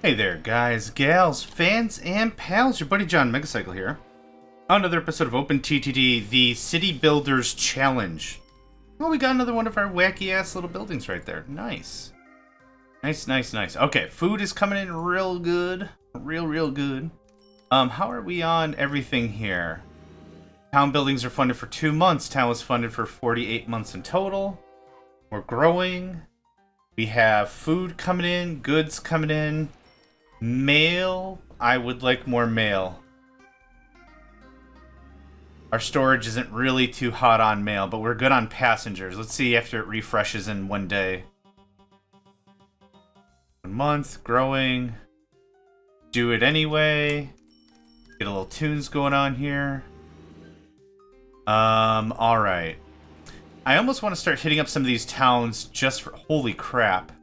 Hey there, guys, gals, fans, and pals. Your buddy John Megacycle here. Another episode of OpenTTD, the City Builders Challenge. Oh, we got another one of our wacky-ass little buildings right there. Nice. Nice. Okay, food is coming in real good. Real good. How are we on everything here? Town buildings are funded for 2 months. Town was funded for 48 months in total. We're growing. We have food coming in, goods coming in. Mail, I would like more mail. Our storage isn't really too hot on mail, but we're good on passengers. Let's see after it refreshes in 1 day. 1 month, growing. Do it anyway. Get a little tunes going on here. Alright. I almost want to start hitting up some of these towns just for... Holy crap.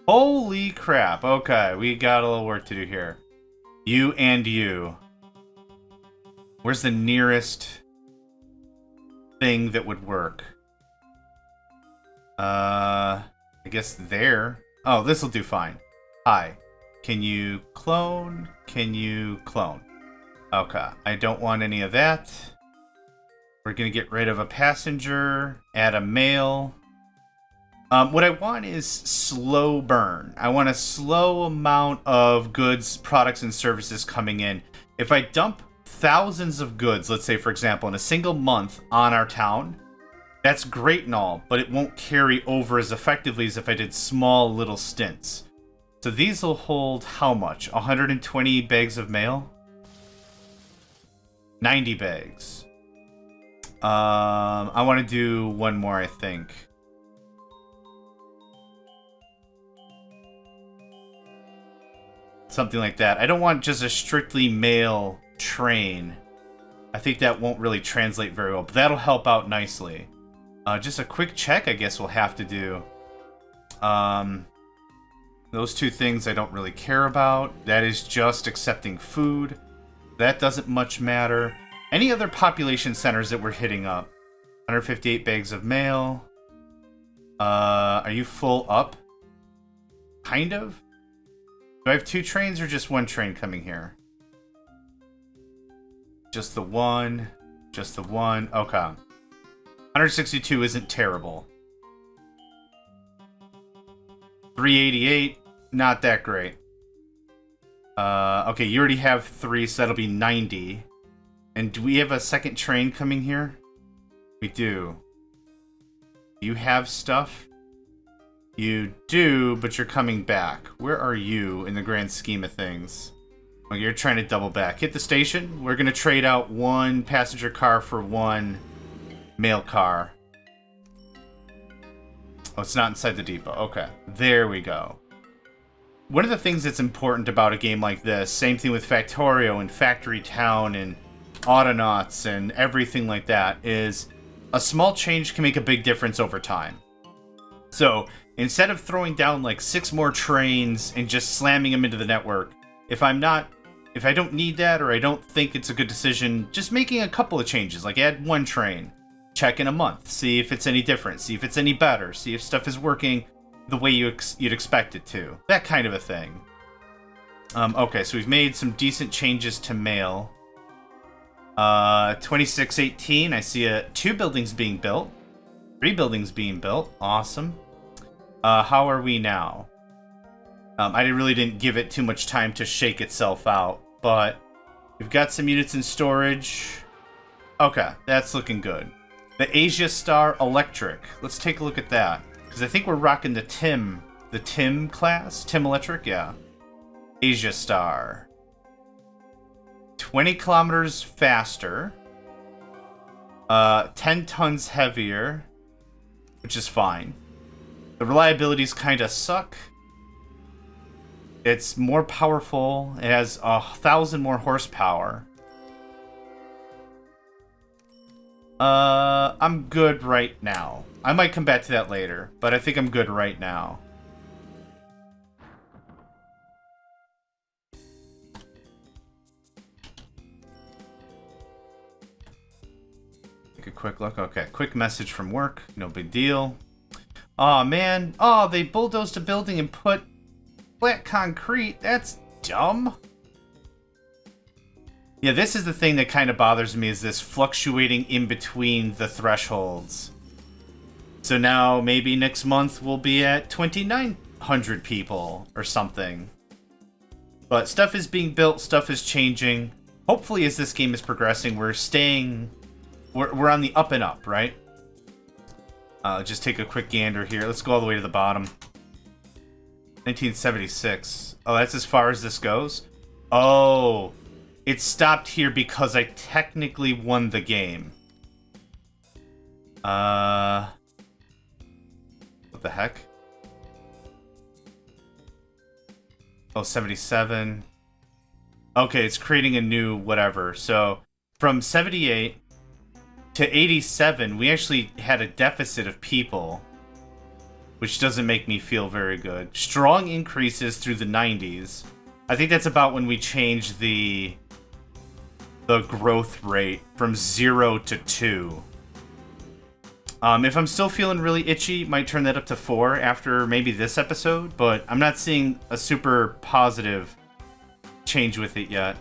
Holy crap. Okay, we got a little work to do here. You and you. Where's the nearest thing that would work? I guess there. Oh, this'll do fine. Hi. Can you clone? Can you clone? Okay, I don't want any of that. We're gonna get rid of a passenger, add a mail. What I want is slow burn. I want a slow amount of goods, products, and services coming in. If I dump thousands of goods, let's say, for example, in a single month on our town, that's great and all, but it won't carry over as effectively as if I did small little stints. So these will hold how much? 120 bags of mail? 90 bags. I want to do one more, I think. Something like that. I don't want just a strictly mail train. I think that won't really translate very well, but that'll help out nicely. Just a quick check, I guess we'll have to do. Those two things I don't really care about. That is just accepting food. That doesn't much matter. Any other population centers that we're hitting up? 158 bags of mail. Are you full up? Kind of? Do I have 2 trains or just 1 train coming here? Just the one. Just the one. Okay. 162 isn't terrible. 388, not that great. Okay, you already have 3, so that'll be 90. And do we have a second train coming here? We do. Do you have stuff? You do, but you're coming back. Where are you in the grand scheme of things? Oh, you're trying to double back. Hit the station. We're going to trade out 1 passenger car for 1 mail car. Oh, it's not inside the depot. Okay, there we go. One of the things that's important about a game like this, same thing with Factorio and Factory Town and Autonauts and everything like that, is a small change can make a big difference over time. So instead of throwing down like 6 more trains and just slamming them into the network, if I don't need that or I don't think it's a good decision, just making a couple of changes, like add 1 train, check in a month, see if it's any different, see if it's any better, see if stuff is working the way you'd expect it to. That kind of a thing. Okay, so we've made some decent changes to mail. 2618, I see 2 buildings being built. 3 buildings being built. Awesome. How are we now? I really didn't give it too much time to shake itself out, but we've got some units in storage. Okay, that's looking good. The Asia Star Electric. Let's take a look at that. Because I think we're rocking the TIM class. TIM Electric, yeah. Asia Star. 20 kilometers faster. 10 tons heavier. Which is fine. The reliabilities kind of suck. It's more powerful. It has 1,000 more horsepower. I'm good right now. I might come back to that later, but I think I'm good right now. Take a quick look. Okay, quick message from work. No big deal. Aw, man. Oh, they bulldozed a building and put flat concrete. That's dumb? Yeah, this is the thing that kind of bothers me, is this fluctuating in between the thresholds. So now maybe next month we'll be at 2,900 people or something. But stuff is being built, stuff is changing. Hopefully as this game is progressing, we're on the up and up, right? Just take a quick gander here. Let's go all the way to the bottom. 1976. Oh, that's as far as this goes? Oh, it stopped here because I technically won the game. What the heck? Oh, 77. Okay, it's creating a new whatever. So, from 78 to 87, we actually had a deficit of people, which doesn't make me feel very good. Strong increases through the 90s. I think that's about when we changed the growth rate from 0 to 2. If I'm still feeling really itchy, might turn that up to 4 after maybe this episode, but I'm not seeing a super positive change with it yet.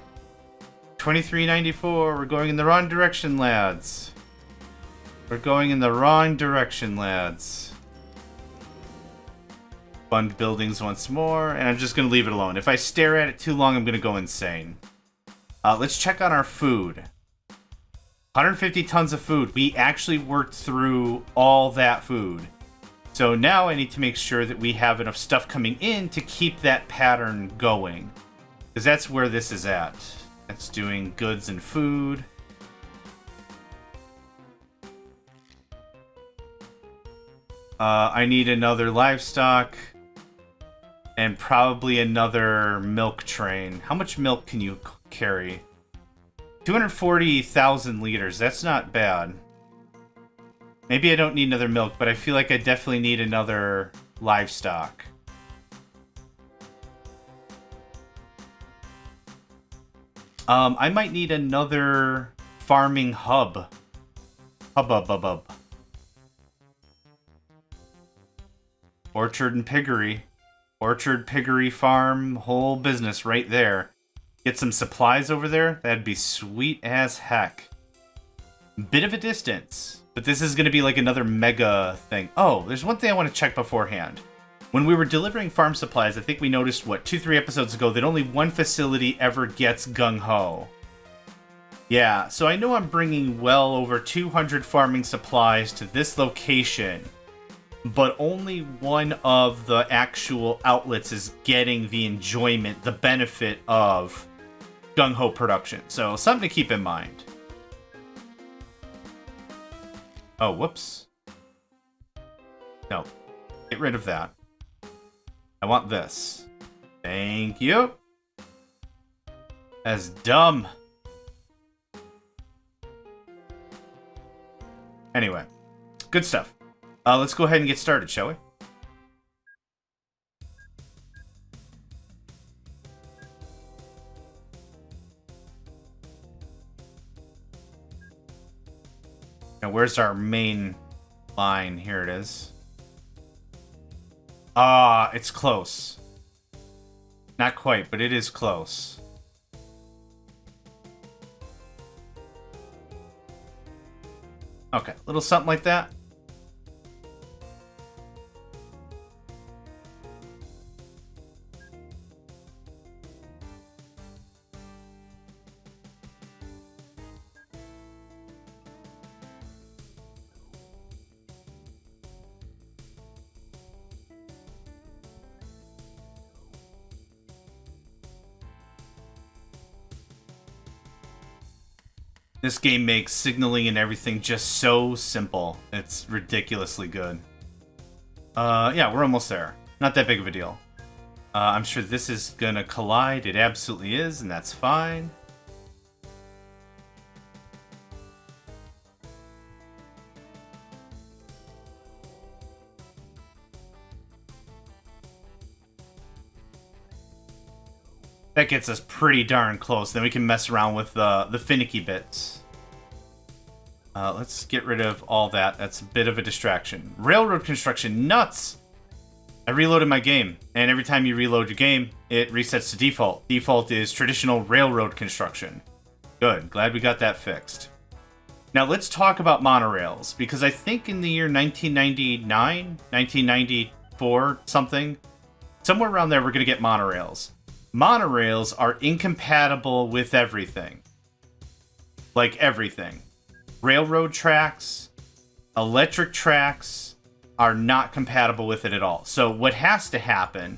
2394, we're going in the wrong direction, lads. We're going in the wrong direction, lads. Fund buildings once more, and I'm just going to leave it alone. If I stare at it too long, I'm going to go insane. Let's check on our food. 150 tons of food. We actually worked through all that food. So now I need to make sure that we have enough stuff coming in to keep that pattern going. Because that's where this is at. That's doing goods and food. I need another livestock. And probably another milk train. How much milk can you carry? 240,000 liters. That's not bad. Maybe I don't need another milk, but I feel like I definitely need another livestock. I might need another farming hub. Hub. Orchard and piggery. Orchard, piggery, farm, whole business right there. Get some supplies over there. That'd be sweet as heck. Bit of a distance, but this is going to be like another mega thing. Oh, there's one thing I want to check beforehand. When we were delivering farm supplies, I think we noticed, 2-3 episodes ago, that only one facility ever gets gung-ho. Yeah, so I know I'm bringing well over 200 farming supplies to this location, but only one of the actual outlets is getting the enjoyment, the benefit of gung-ho production. So, something to keep in mind. Oh, whoops. No. Get rid of that. I want this. Thank you. That's dumb. Anyway. Good stuff. Let's go ahead and get started, shall we? Now, where's our main line? Here it is. Ah, it's close. Not quite, but it is close. Okay, a little something like that. This game makes signaling and everything just so simple. It's ridiculously good. Yeah, we're almost there. Not that big of a deal. I'm sure this is gonna collide. It absolutely is, and that's fine. That gets us pretty darn close. Then we can mess around with the finicky bits. Let's get rid of all that. That's a bit of a distraction. Railroad construction, nuts! I reloaded my game, and every time you reload your game, it resets to default. Default is traditional railroad construction. Good, glad we got that fixed. Now let's talk about monorails, because I think in the year 1999, 1994, something, somewhere around there we're going to get monorails. Monorails are incompatible with everything. Like everything. Railroad tracks, electric tracks are not compatible with it at all. So what has to happen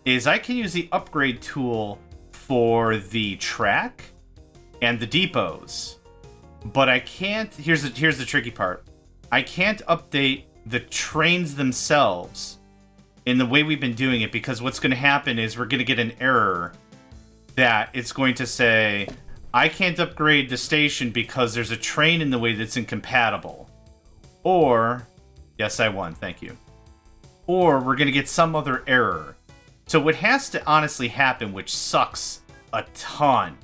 is I can use the upgrade tool for the track and the depots, but I can't. Here's the tricky part. I can't update the trains themselves in the way we've been doing it, because what's going to happen is we're going to get an error that it's going to say, I can't upgrade the station because there's a train in the way that's incompatible. Or, yes, I won, thank you. Or we're going to get some other error. So what has to honestly happen, which sucks a ton,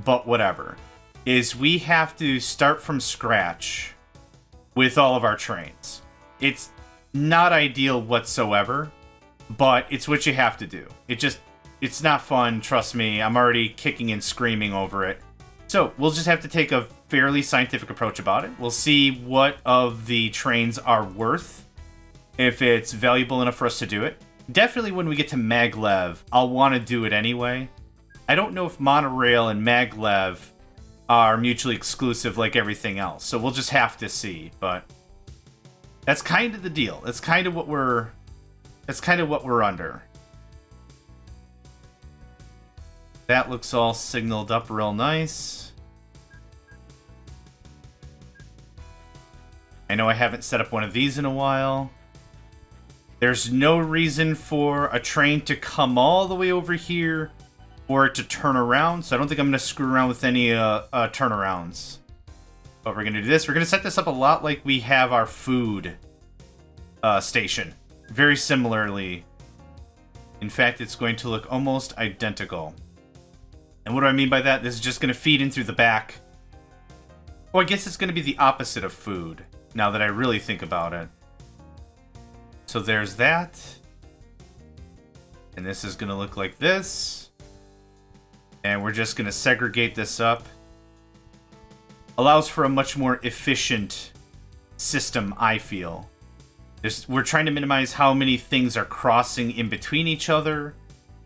but whatever, is we have to start from scratch with all of our trains. It's not ideal whatsoever, but it's what you have to do. It's not fun, trust me. I'm already kicking and screaming over it. So we'll just have to take a fairly scientific approach about it. We'll see what of the trains are worth, if it's valuable enough for us to do it. Definitely when we get to maglev, I'll want to do it anyway. I don't know if monorail and maglev are mutually exclusive like everything else, so we'll just have to see, but that's kind of the deal. That's kind of what we're under. That looks all signaled up real nice. I know I haven't set up one of these in a while. There's no reason for a train to come all the way over here or it to turn around, so I don't think I'm going to screw around with any turnarounds. But we're going to do this. We're going to set this up a lot like we have our food station. Very similarly. In fact, it's going to look almost identical. And what do I mean by that? This is just going to feed in through the back. Oh, I guess it's going to be the opposite of food, now that I really think about it. So there's that. And this is going to look like this. And we're just going to segregate this up. Allows for a much more efficient system, I feel. We're trying to minimize how many things are crossing in between each other.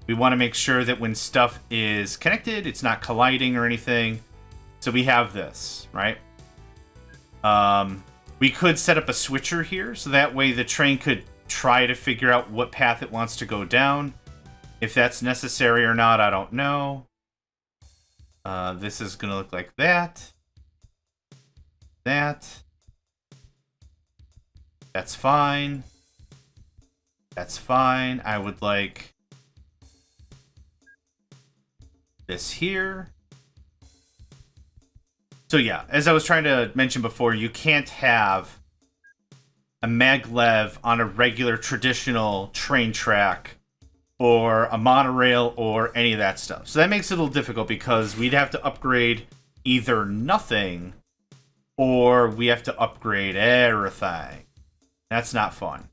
We want to make sure that when stuff is connected, it's not colliding or anything. So we have this, right? We could set up a switcher here, so that way the train could try to figure out what path it wants to go down. If that's necessary or not, I don't know. This is going to look like that. That's fine. That's fine. I would like this here. So yeah, as I was trying to mention before, you can't have a maglev on a regular traditional train track or a monorail or any of that stuff. So that makes it a little difficult because we'd have to upgrade either nothing or we have to upgrade everything. That's not fun.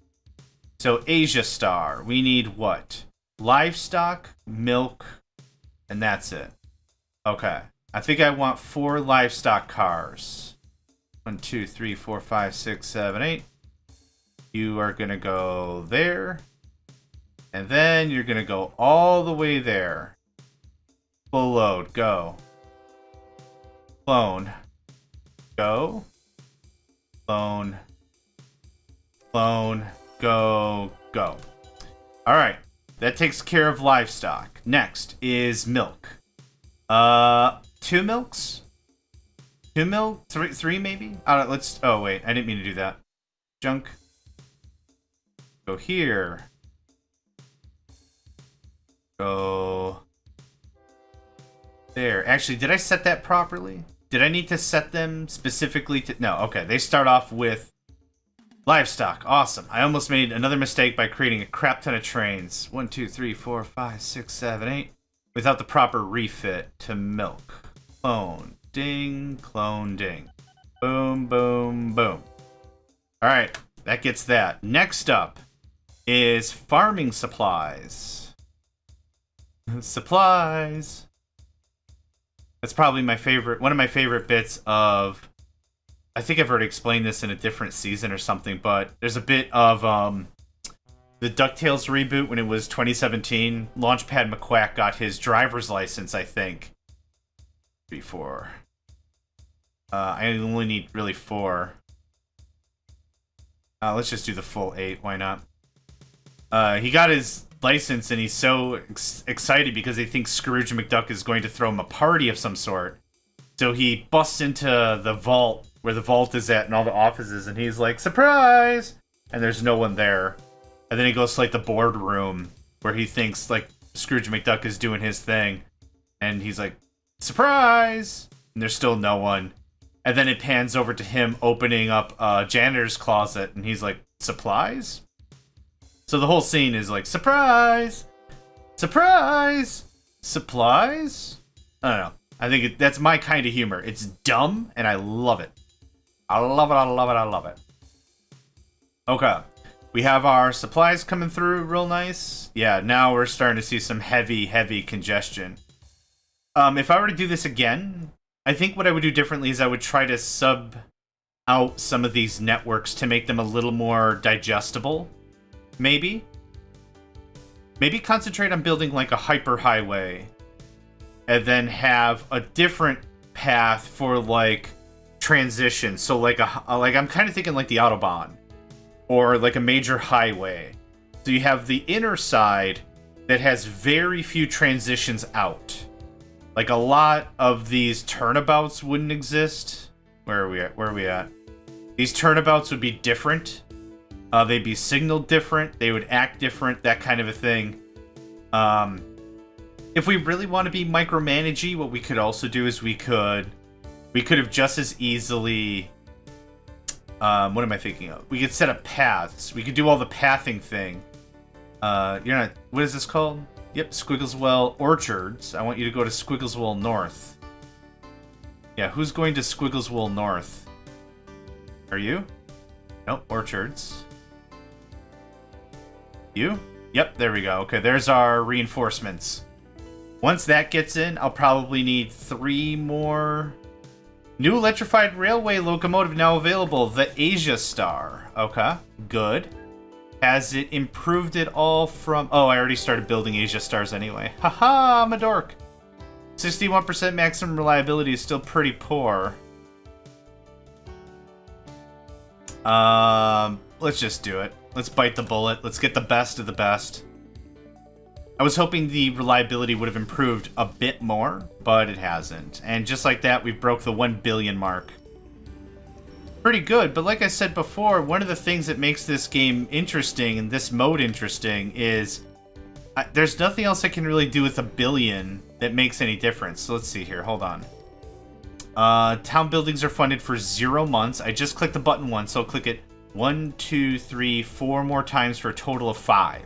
So Asia Star, we need what? Livestock, milk, and that's it. Okay. I think I want 4 livestock cars. 1, 2, 3, 4, 5, 6, 7, 8. You are going to go there. And then you're going to go all the way there. Full load. Go. Clone. Go. Clone. Clone. Go. Go. Alright. That takes care of livestock. Next is milk. 2 milks? 2 milk? 3 maybe? Let's... Oh, wait. I didn't mean to do that. Junk. Go here. Go... There. Actually, did I set that properly? Did I need to set them specifically to... No, okay. They start off with livestock. Awesome. I almost made another mistake by creating a crap ton of trains. 1, 2, 3, 4, 5, 6, 7, 8. Without the proper refit to milk. Clone. Ding. Clone. Ding. Boom, boom, boom. Alright. That gets that. Next up is farming supplies. Supplies. That's probably my favorite, one of my favorite bits of, I think I've already explained this in a different season or something, but there's a bit of the DuckTales reboot when it was 2017. Launchpad McQuack got his driver's license, I think. 3, 4. I only need really 4. Let's just do the full 8. Why not? He got his license and he's so excited because he thinks Scrooge McDuck is going to throw him a party of some sort. So he busts into the vault where the vault is at and all the offices, and he's like, surprise! And there's no one there. And then he goes to like the boardroom where he thinks like Scrooge McDuck is doing his thing. And he's like, surprise! And there's still no one. And then it pans over to him opening up a janitor's closet, and he's like, supplies? So the whole scene is like, surprise! Surprise! Supplies? I don't know. I think that's my kind of humor. It's dumb, and I love it. I love it, I love it, I love it. Okay. We have our supplies coming through real nice. Yeah, now we're starting to see some heavy, heavy congestion. If I were to do this again, I think what I would do differently is I would try to sub out some of these networks to make them a little more digestible. Maybe. Maybe concentrate on building like a hyperhighway and then have a different path for like transition. So like I'm kind of thinking like the Autobahn or like a major highway. So you have the inner side that has very few transitions out. Like a lot of these turnabouts wouldn't exist. Where are we at? Where are we at? These turnabouts would be different. They'd be signaled different. They would act different. That kind of a thing. If we really want to be micromanagey, what we could also do is we could have just as easily. What am I thinking of? We could set up paths. We could do all the pathing thing. You're not. What is this called? Yep, Squiggleswell Orchards. I want you to go to Squiggleswell North. Yeah, who's going to Squiggleswell North? Are you? Nope, Orchards. You? Yep, there we go. Okay, there's our reinforcements. Once that gets in, I'll probably need 3 more. New electrified railway locomotive now available, the Asia Star. Okay, good. Has it improved it all from... Oh, I already started building Asia Stars anyway. Haha, I'm a dork. 61% maximum reliability is still pretty poor. Let's just do it. Let's bite the bullet. Let's get the best of the best. I was hoping the reliability would have improved a bit more, but it hasn't. And just like that, we broke the 1 billion mark. Pretty good, but like I said before, one of the things that makes this game interesting and this mode interesting is there's nothing else I can really do with 1 billion that makes any difference. So let's see here. Hold on. Town buildings are funded for 0 months. I just clicked the button once, so I'll click it 1, 2, 3, 4 more times for a total of 5.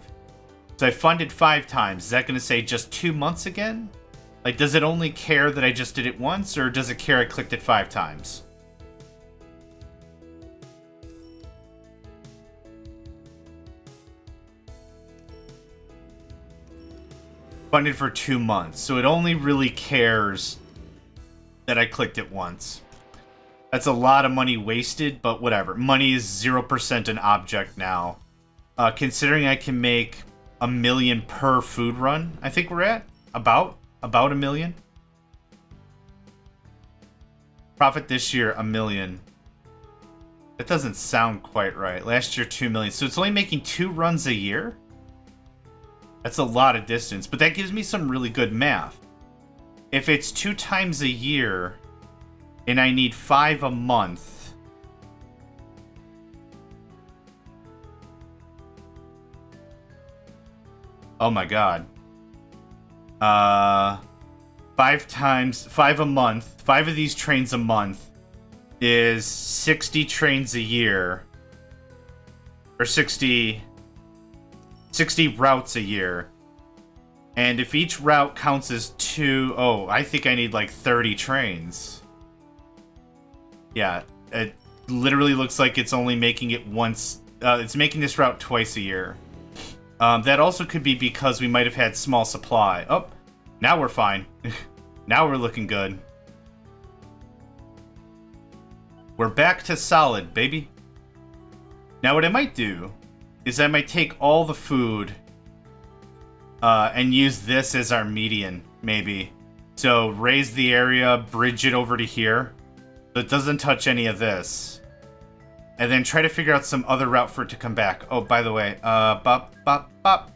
So I funded 5 times. Is that going to say just 2 months again? Like, does it only care that I just did it once, or does it care I clicked it 5 times? Funded for 2 months, so it only really cares that I clicked it once. That's a lot of money wasted, but whatever. Money is 0% an object now. Considering I can make 1 million per food run, I think we're at about 1 million. Profit this year, 1 million. That doesn't sound quite right. Last year, 2 million. So it's only making 2 runs a year? That's a lot of distance, but that gives me some really good math. If it's 2 times a year, and I need 5 a month... Oh my god. 5 a month, 5 of these trains a month is 60 trains a year. Or 60 routes a year. And if each route counts as 2... Oh, I think I need like 30 trains. Yeah, it literally looks like it's only making it once... it's making this route twice a year. That also could be because we might have had small supply. Oh, now we're fine. Now we're looking good. We're back to solid, baby. Now what I might do is I might take all the food and use this as our median, maybe. So raise the area, bridge it over to here, so it doesn't touch any of this. And then try to figure out some other route for it to come back. Oh, by the way, bop, bop, bop.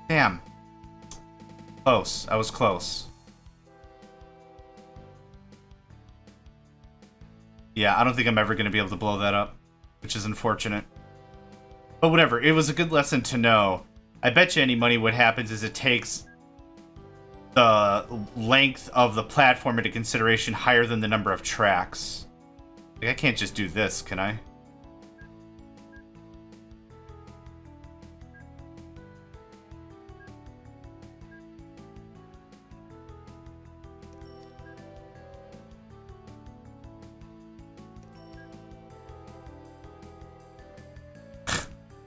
Damn. Close. I was close. Yeah, I don't think I'm ever going to be able to blow that up, which is unfortunate. But whatever, it was a good lesson to know. I bet you any money what happens is it takes the length of the platform into consideration higher than the number of tracks. Like, I can't just do this, can I?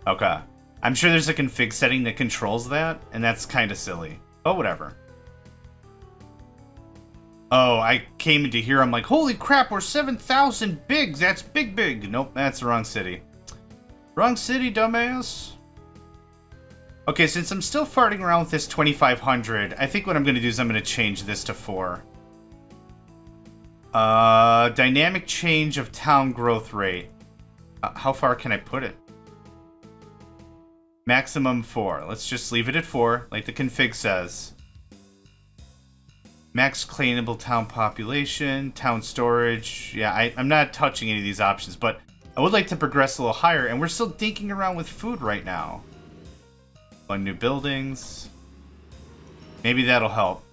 Okay. I'm sure there's a config setting that controls that, and that's kind of silly. But whatever. Oh, I came into here, I'm like, holy crap, we're 7,000 bigs. That's big. Nope, that's the wrong city. Wrong city, dumbass. Okay, since I'm still farting around with this 2,500, I think what I'm going to do is I'm going to change this to 4. Dynamic change of town growth rate. How far can I put it? Maximum 4. Let's just leave it at 4, like the config says. Max claimable town population, town storage. Yeah, I'm not touching any of these options, but I would like to progress a little higher, and we're still dinking around with food right now. 1 new buildings. Maybe that'll help.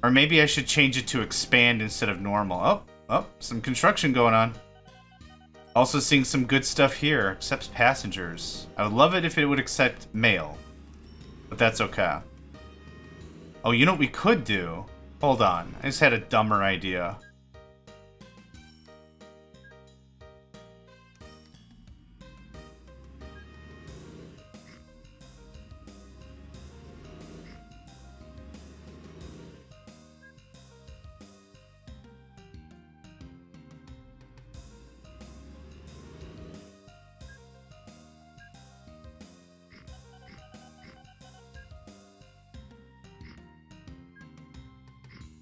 Or maybe I should change it to expand instead of normal. Oh, some construction going on. Also seeing some good stuff here. Accepts passengers. I would love it if it would accept mail. But that's okay. Oh, you know what we could do? Hold on. I just had a dumber idea.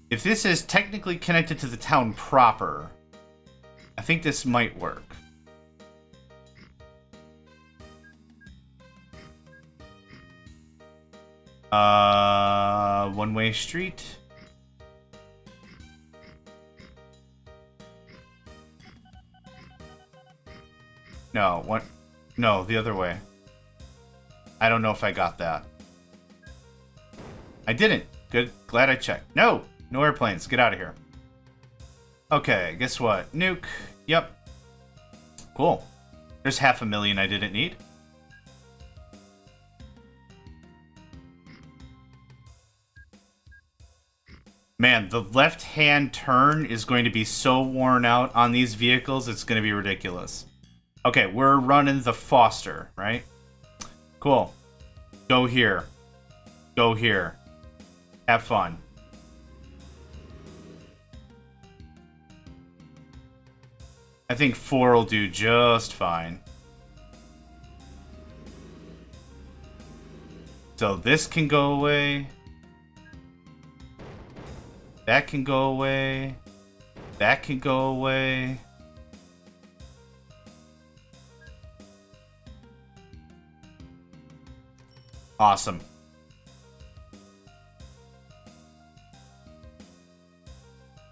If this is technically connected to the town proper, I think this might work. One-way street. No, what? No, the other way. I don't know if I got that. I didn't. Good. Glad I checked. No! No airplanes. Get out of here. Okay, guess what? Nuke. Yep. Cool. There's 500,000 I didn't need. Man, the left-hand turn is going to be so worn out on these vehicles, it's going to be ridiculous. Okay, we're running the Foster, right? Cool. Go here. Go here. Have fun. I think 4 will do just fine. So this can go away. That can go away. That can go away. Awesome.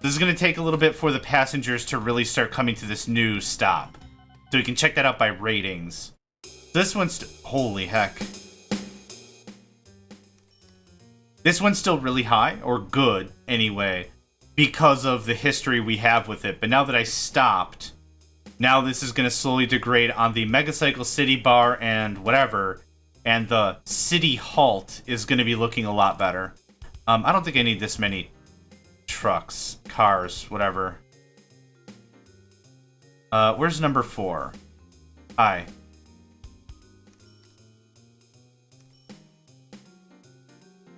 This is going to take a little bit for the passengers to really start coming to this new stop. So we can check that out by ratings. This one's... holy heck. This one's still really high, or good, anyway, because of the history we have with it. But now that I stopped, now this is going to slowly degrade on the Megacycle City Bar and whatever, and the City Halt is going to be looking a lot better. I don't think I need this many trucks, cars, whatever. Where's number 4? Hi.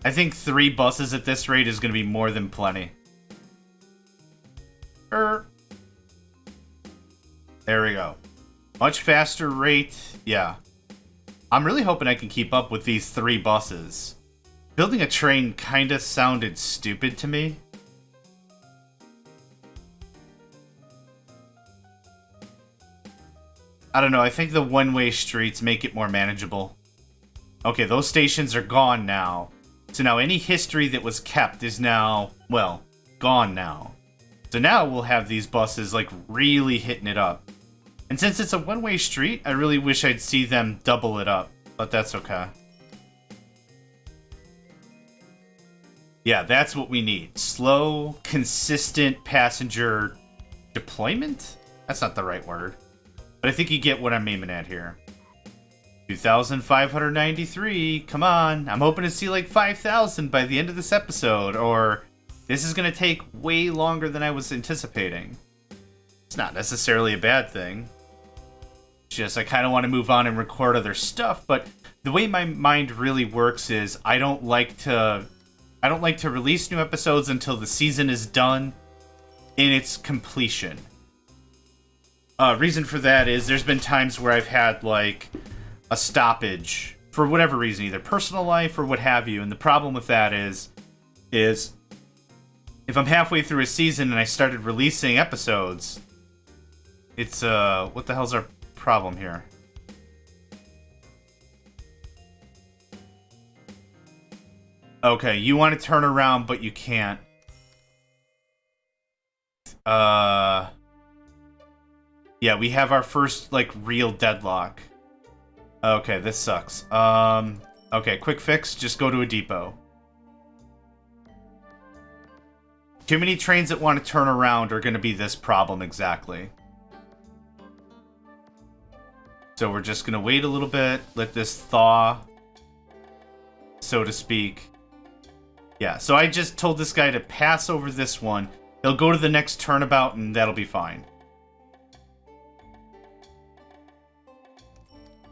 I think 3 buses at this rate is going to be more than plenty. There we go. Much faster rate. Yeah. I'm really hoping I can keep up with these 3 buses. Building a train kinda sounded stupid to me. I don't know, I think the one-way streets make it more manageable. Okay, those stations are gone now. So now any history that was kept is now, well, gone now. So now we'll have these buses, like, really hitting it up. And since it's a one-way street, I really wish I'd see them double it up. But that's okay. Yeah, that's what we need. Slow, consistent passenger deployment? That's not the right word. But I think you get what I'm aiming at here. 2,593. Come on. I'm hoping to see like 5,000 by the end of this episode. Or this is going to take way longer than I was anticipating. It's not necessarily a bad thing. Just I kind of want to move on and record other stuff. But the way my mind really works is I don't like to release new episodes until the season is done in its completion. Reason for that is there's been times where I've had, like, a stoppage for whatever reason, either personal life or what have you. And the problem with that is if I'm halfway through a season and I started releasing episodes, it's, what the hell's our problem here? Okay, you want to turn around, but you can't. Yeah, we have our first, like, real deadlock. Okay, this sucks. Okay, quick fix, just go to a depot. Too many trains that want to turn around are going to be this problem exactly. So we're just going to wait a little bit, let this thaw, so to speak. Yeah, so I just told this guy to pass over this one. He'll go to the next turnabout and that'll be fine.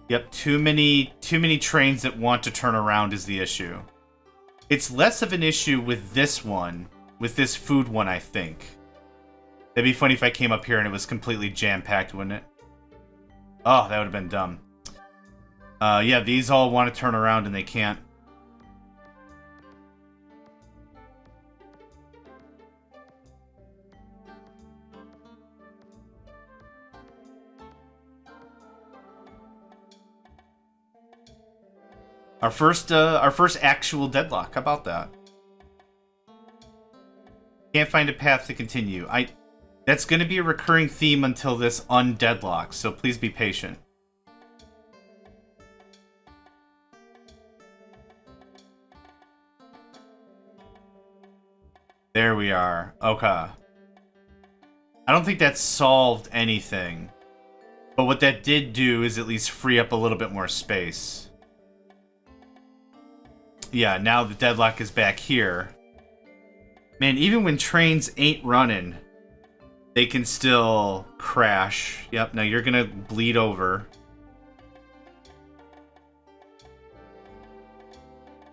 Yep, too many trains that want to turn around is the issue. It's less of an issue with this one, with this food one, I think. It'd be funny if I came up here and it was completely jam-packed, wouldn't it? Oh, that would have been dumb. Yeah, these all want to turn around and they can't. Our first actual deadlock. How about that? Can't find a path to continue. That's going to be a recurring theme until this undeadlocks, so please be patient. There we are. Okay. I don't think that solved anything. But what that did do is at least free up a little bit more space. Yeah, now the deadlock is back here. Man, even when trains ain't running, they can still crash. Yep, now you're gonna bleed over.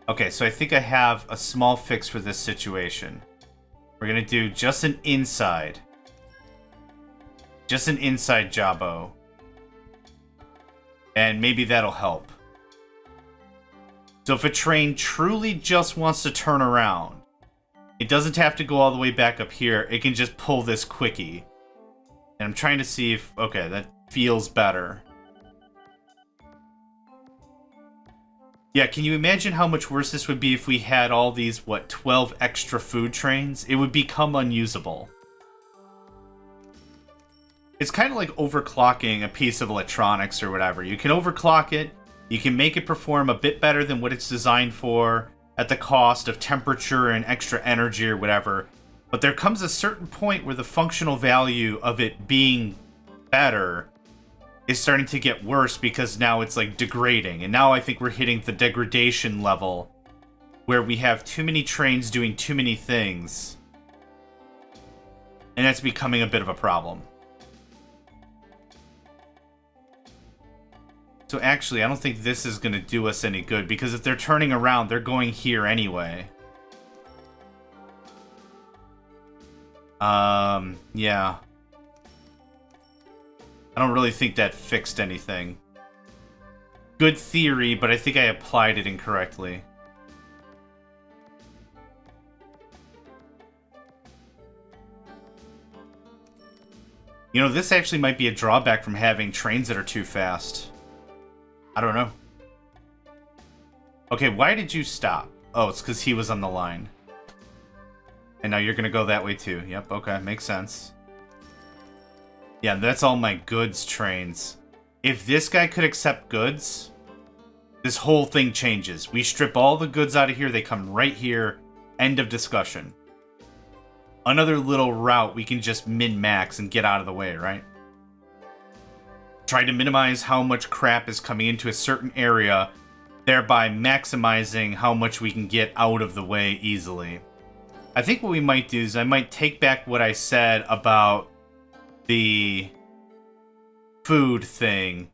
Okay, so I think I have a small fix for this situation. We're gonna do just an inside. Just an inside jobbo. And maybe that'll help. So if a train truly just wants to turn around, it doesn't have to go all the way back up here. It can just pull this quickie. And I'm trying to see if... Okay, that feels better. Yeah, can you imagine how much worse this would be if we had all these, what, 12 extra food trains? It would become unusable. It's kind of like overclocking a piece of electronics or whatever. You can overclock it. You can make it perform a bit better than what it's designed for at the cost of temperature and extra energy or whatever. But there comes a certain point where the functional value of it being better is starting to get worse because now it's like degrading. And now I think we're hitting the degradation level where we have too many trains doing too many things. And that's becoming a bit of a problem. So actually, I don't think this is going to do us any good, because if they're turning around, they're going here anyway. Yeah. I don't really think that fixed anything. Good theory, but I think I applied it incorrectly. You know, this actually might be a drawback from having trains that are too fast. I don't know. Okay, why did you stop? Oh, it's because he was on the line. And now you're going to go that way too. Yep, okay, makes sense. Yeah, that's all my goods trains. If this guy could accept goods, this whole thing changes. We strip all the goods out of here, they come right here. End of discussion. Another little route we can just min-max and get out of the way, right? Try to minimize how much crap is coming into a certain area, thereby maximizing how much we can get out of the way easily. I think what we might do is I might take back what I said about the food thing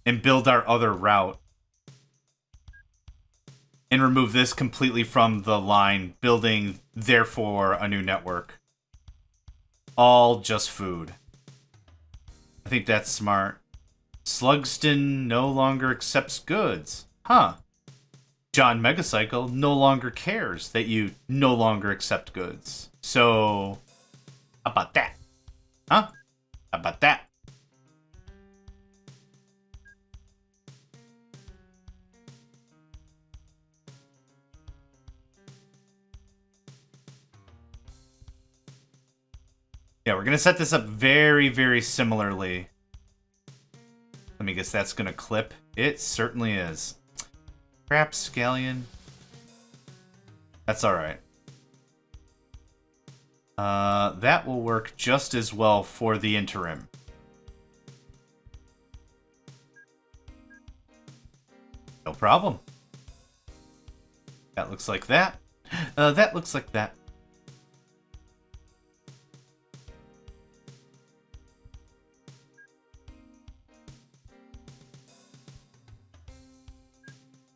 and build our other route. And remove this completely from the line, building, therefore, a new network. All just food. I think that's smart. Slugston no longer accepts goods. Huh. John Megacycle no longer cares that you no longer accept goods. So, how about that? Huh? How about that? Yeah, we're going to set this up very, very similarly. Let me guess, that's going to clip. It certainly is. Crap, Scallion. That's alright. That will work just as well for the interim. No problem. That looks like that. That looks like that.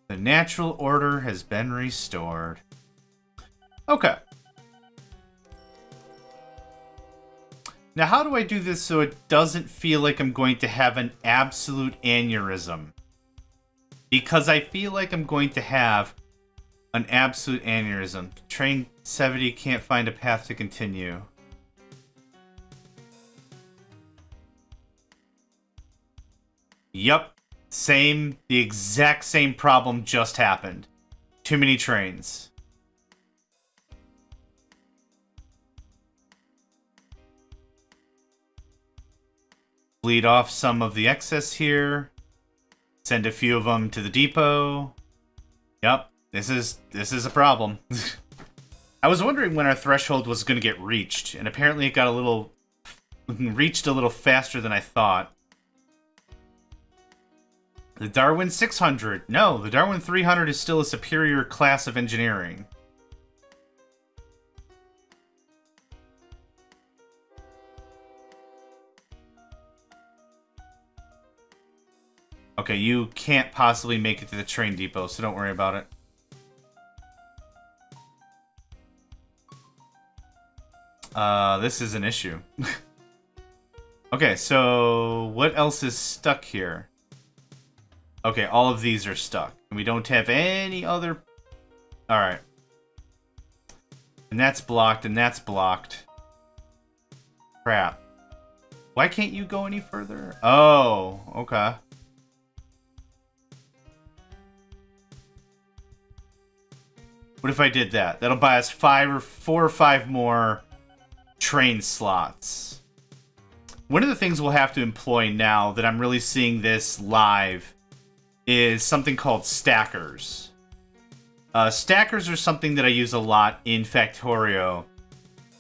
The natural order has been restored. Okay. Now, how do I do this so it doesn't feel like I'm going to have an absolute aneurysm? Because I feel like I'm going to have an absolute aneurysm. Train 70 can't find a path to continue. Yup. The exact same problem just happened. Too many trains. Bleed off some of the excess here. Send a few of them to the depot. Yep, this is a problem. I was wondering when our threshold was going to get reached, and apparently it got reached a little faster than I thought. The Darwin 600. No, the Darwin 300 is still a superior class of engineering. Okay, you can't possibly make it to the train depot, so don't worry about it. This is an issue. Okay, so what else is stuck here? Okay, all of these are stuck. And we don't have any other... Alright. And that's blocked, and that's blocked. Crap. Why can't you go any further? Oh, okay. What if I did that? That'll buy us 4 or 5 more train slots. One of the things we'll have to employ now that I'm really seeing this live is something called stackers. Stackers are something that I use a lot in Factorio,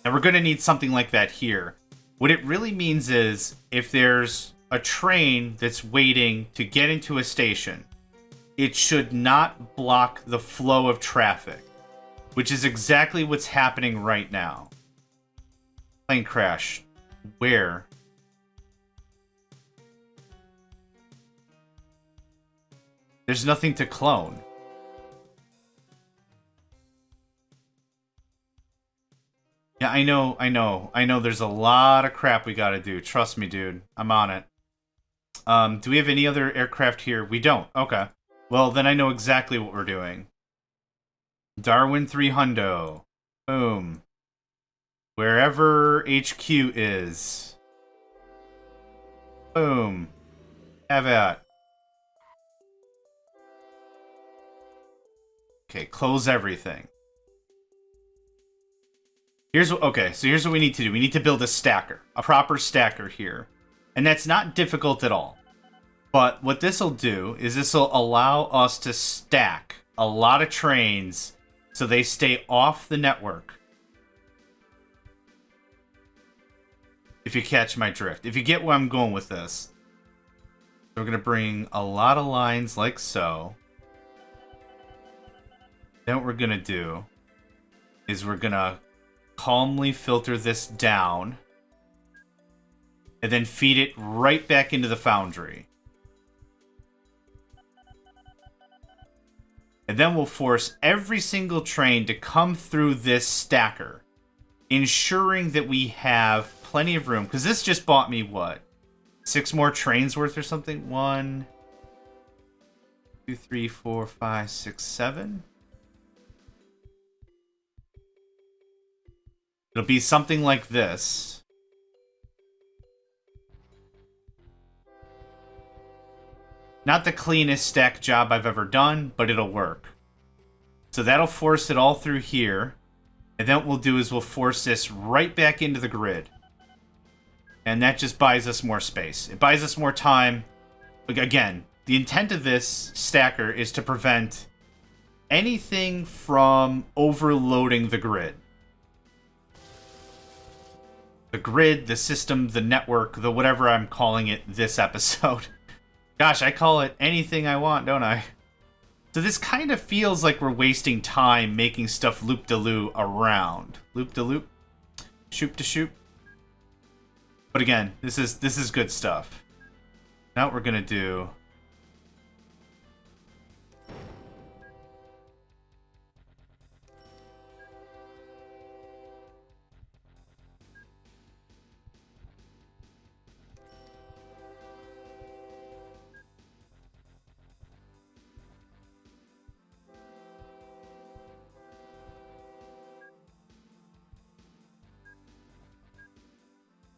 and we're going to need something like that here. What it really means is if there's a train that's waiting to get into a station, it should not block the flow of traffic, which is exactly what's happening right now. Plane crash. Where? There's nothing to clone. Yeah, I know there's a lot of crap we gotta do. Trust me, dude. I'm on it. Do we have any other aircraft here? We don't. Okay. Well, then I know exactly what we're doing. Darwin 3 Hundo. Boom. Wherever HQ is. Boom. Have at. Okay, close everything. Here's what we need to do. We need to build a stacker. A proper stacker here. And that's not difficult at all. But what this will do is this will allow us to stack a lot of trains so they stay off the network. If you catch my drift. If you get where I'm going with this. We're going to bring a lot of lines like so. Then what we're going to do is we're going to calmly filter this down. And then feed it right back into the foundry. And then we'll force every single train to come through this stacker, ensuring that we have plenty of room. Because this just bought me, what? 6 more trains worth or something? 1, 2, 3, 4, 5, 6, 7. It'll be something like this. Not the cleanest stack job I've ever done, but it'll work. So that'll force it all through here. And then what we'll do is we'll force this right back into the grid. And that just buys us more space. It buys us more time. Again, the intent of this stacker is to prevent anything from overloading the grid. The grid, the system, the network, the whatever I'm calling it this episode. Gosh, I call it anything I want, don't I? So this kind of feels like we're wasting time making stuff loop-de-loo around. Loop-de-loop? Shoop-de-shoop? But again, this is good stuff. Now what we're gonna do...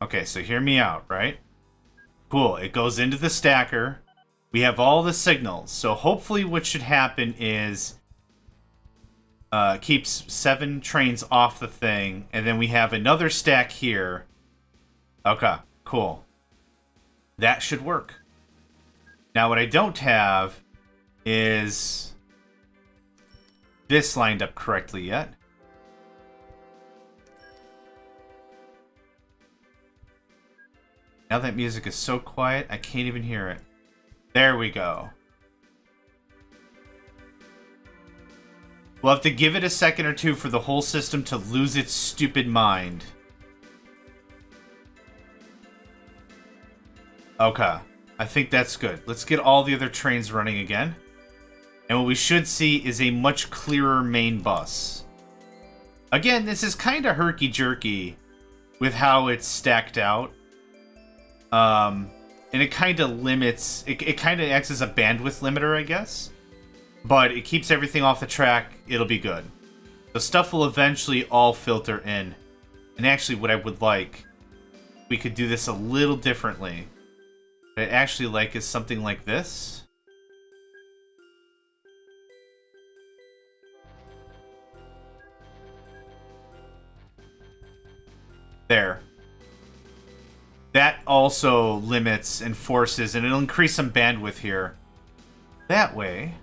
Okay, so hear me out, right? Cool, it goes into the stacker. We have all the signals. So hopefully what should happen is... keeps 7 trains off the thing. And then we have another stack here. Okay, cool. That should work. Now what I don't have is... this lined up correctly yet. Now that music is so quiet, I can't even hear it. There we go. We'll have to give it a second or two for the whole system to lose its stupid mind. Okay, I think that's good. Let's get all the other trains running again. And what we should see is a much clearer main bus. Again, this is kind of herky-jerky with how it's stacked out. And it kind of limits... It kind of acts as a bandwidth limiter, I guess. But it keeps everything off the track. It'll be good. The stuff will eventually all filter in. And actually, what I would like... we could do this a little differently. What I actually like is something like this. There. That also limits and forces, and it'll increase some bandwidth here. That way.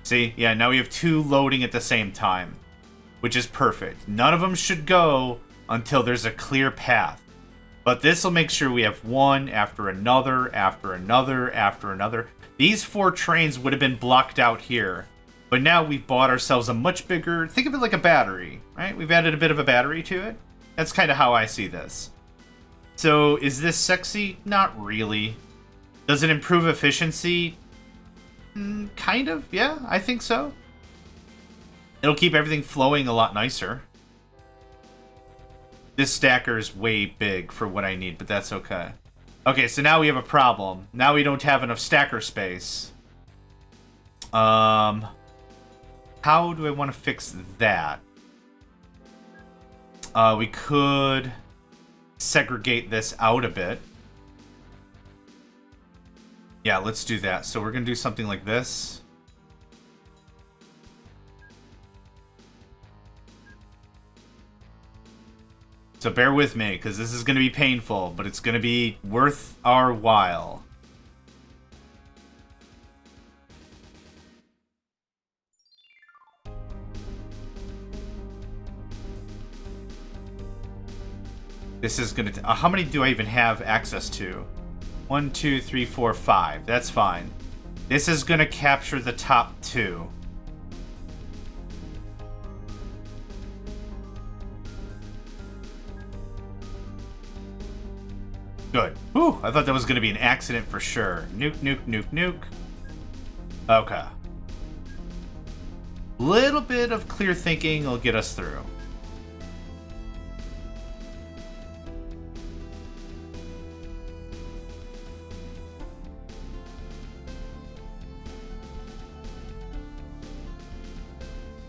See? Yeah, now we have 2 loading at the same time. Which is perfect. None of them should go until there's a clear path. But this will make sure we have one after another, after another, after another. These 4 trains would have been blocked out here. But now we've bought ourselves a much bigger... think of it like a battery, right? We've added a bit of a battery to it. That's kind of how I see this. So, is this sexy? Not really. Does it improve efficiency? Kind of, yeah, I think so. It'll keep everything flowing a lot nicer. This stacker is way big for what I need, but that's okay. Okay, so now we have a problem. Now we don't have enough stacker space. How do I want to fix that? We could segregate this out a bit. Yeah, let's do that. So we're going to do something like this. So bear with me, because this is going to be painful, but it's going to be worth our while. This is going to... how many do I even have access to? 1, 2, 3, 4, 5. That's fine. This is going to capture the top 2. Good. Whew, I thought that was going to be an accident for sure. Nuke, nuke, nuke, nuke. Okay. Little bit of clear thinking will get us through.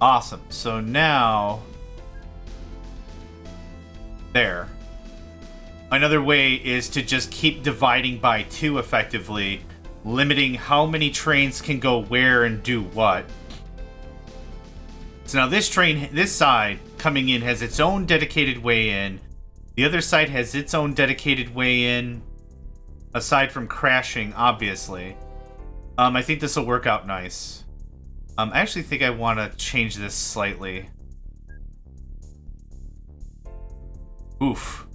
Awesome. So now... there. Another way is to just keep dividing by 2 effectively, limiting how many trains can go where and do what. So now this train, this side coming in has its own dedicated way in. The other side has its own dedicated way in, aside from crashing, obviously. I think this will work out nice. I actually think I want to change this slightly. Oof.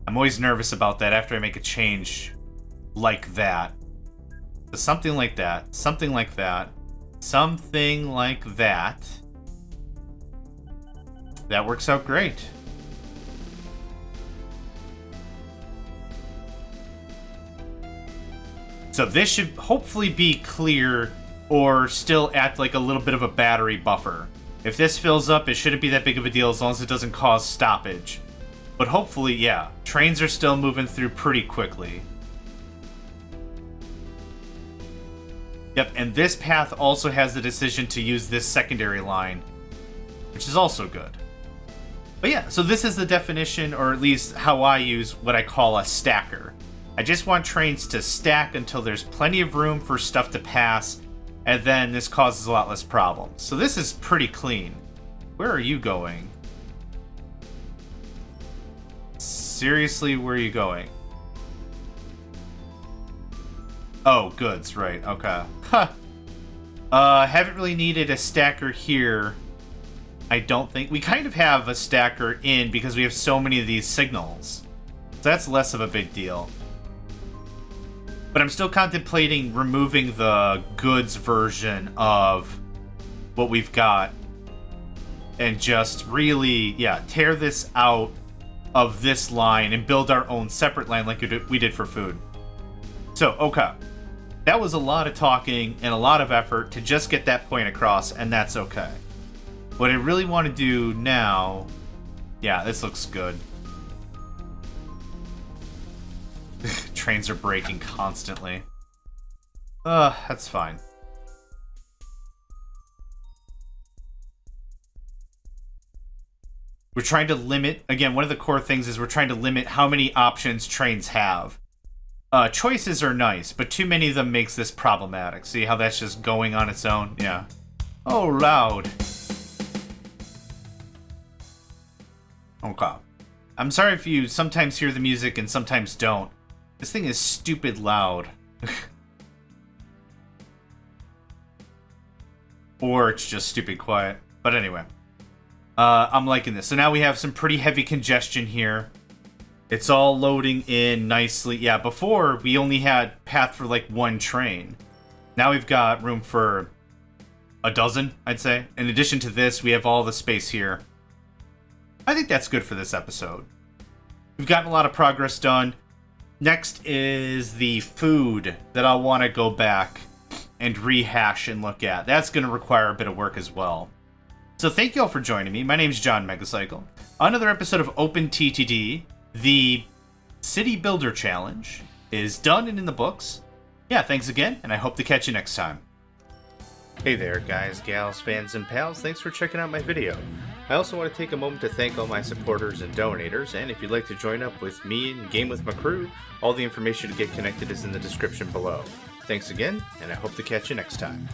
I'm always nervous about that after I make a change like that. So something like that. Something like that. Something like that. That works out great. So this should hopefully be clear or still act like a little bit of a battery buffer. If this fills up, it shouldn't be that big of a deal as long as it doesn't cause stoppage. But hopefully, yeah, trains are still moving through pretty quickly. Yep, and this path also has the decision to use this secondary line, which is also good. But yeah, so this is the definition, or at least how I use what I call a stacker. I just want trains to stack until there's plenty of room for stuff to pass, and then this causes a lot less problems. So this is pretty clean. Where are you going? Seriously, where are you going? Oh, goods, right, okay. Huh. Haven't really needed a stacker here. I don't think. We kind of have a stacker in because we have so many of these signals. So that's less of a big deal. But I'm still contemplating removing the goods version of what we've got. And just really, yeah, tear this out of this line and build our own separate line like we did for food. So, okay. That was a lot of talking and a lot of effort to just get that point across, and that's okay. What I really want to do now... yeah, this looks good. Trains are braking constantly. That's fine. We're trying to limit... again, one of the core things is we're trying to limit how many options trains have. Choices are nice, but too many of them makes this problematic. See how that's just going on its own? Yeah. Oh, loud. Okay. I'm sorry if you sometimes hear the music and sometimes don't. This thing is stupid loud. Or it's just stupid quiet. But anyway. I'm liking this. So now we have some pretty heavy congestion here. It's all loading in nicely. Yeah, before we only had path for like one train. Now we've got room for a dozen, I'd say. In addition to this, we have all the space here. I think that's good for this episode. We've gotten a lot of progress done. Next is the food that I'll want to go back and rehash and look at. That's going to require a bit of work as well. So thank you all for joining me. My name's John Megacycle. Another episode of OpenTTD. The City Builder Challenge is done and in the books. Yeah, thanks again, and I hope to catch you next time. Hey there, guys, gals, fans, and pals. Thanks for checking out my video. I also want to take a moment to thank all my supporters and donators, and if you'd like to join up with me and game with my crew, all the information to get connected is in the description below. Thanks again, and I hope to catch you next time.